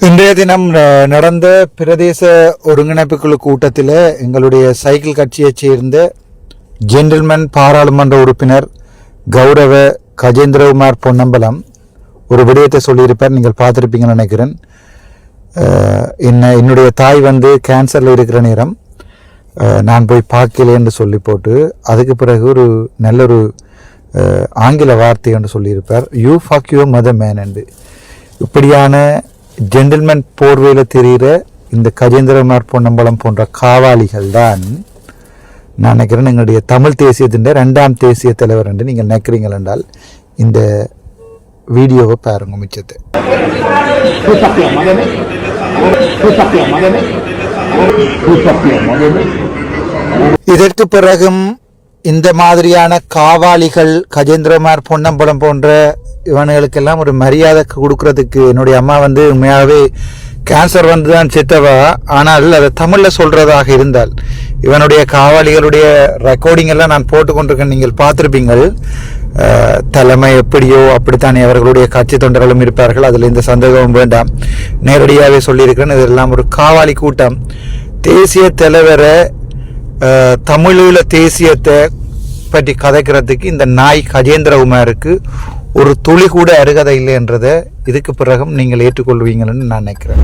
இன்றைய தினம் நடந்த பிரதேச ஒருங்கிணைப்பு குழு கூட்டத்தில் எங்களுடைய சைக்கிள் கட்சியைச் சேர்ந்த ஜென்டில்மேன் பாராளுமன்ற உறுப்பினர் கௌரவ கஜேந்திரகுமார் பொன்னம்பலம் ஒரு விடயத்தை சொல்லியிருப்பார். நீங்கள் பார்த்துருப்பீங்கன்னு நினைக்கிறேன். என்னுடைய தாய் கேன்சரில் இருக்கிற நேரம் நான் போய் பார்க்கல என்று சொல்லி போட்டு அதுக்கு பிறகு ஒரு நல்ல ஒரு ஆங்கில வார்த்தை என்று சொல்லியிருப்பார், you fuck your mother man என்று. இப்படியான ஜென்டில்மேன் போர்வையில் தெரிகிற இந்த கஜேந்திரகுமார் பொன்னம்பலம் போன்ற காவாளிகள் தான் நான் நினைக்கிறேன் எங்களுடைய தமிழ் தேசியத்தின் 2ஆம் தேசிய தலைவர் என்று நீங்கள் நினைக்கிறீங்கள் என்றால் இந்த வீடியோவை பாருங்க மிச்சத்தை. இதற்கு பிறகும் இந்த மாதிரியான காவாளிகள் கஜேந்திரகுமார் பொன்னம்பலம் போன்ற இவனுகளுக்கெல்லாம் ஒரு மரியாதை கொடுக்கறதுக்கு என்னுடைய அம்மா உண்மையாகவே கேன்சர் தான் செத்தவா, ஆனால் அதை தமிழில் சொல்றதாக இருந்தால் இவனுடைய காவாளிகளுடைய ரெக்கார்டிங் எல்லாம் நான் போட்டுக்கொண்டிருக்கேன், நீங்கள் பார்த்துருப்பீங்கள். தலைமை எப்படியோ அப்படித்தானே அவர்களுடைய கட்சி தொண்டர்களும் இருப்பார்கள், அதில் எந்த சந்தேகமும் வேண்டாம். நேரடியாகவே சொல்லியிருக்கிறேன், இதெல்லாம் ஒரு காவாளி கூட்டம். தேசிய தலைவரை தமிழீழ தேசியத்தை பற்றி கதைக்கிறதுக்கு இந்த நாய் கஜேந்திரகுமாருக்கு ஒரு துளி கூட அருகதை இல்லை என்றதை இதுக்கு பிறகும் நீங்கள் ஏற்றுக்கொள்வீங்கன்னு நான் நினைக்கிறேன்.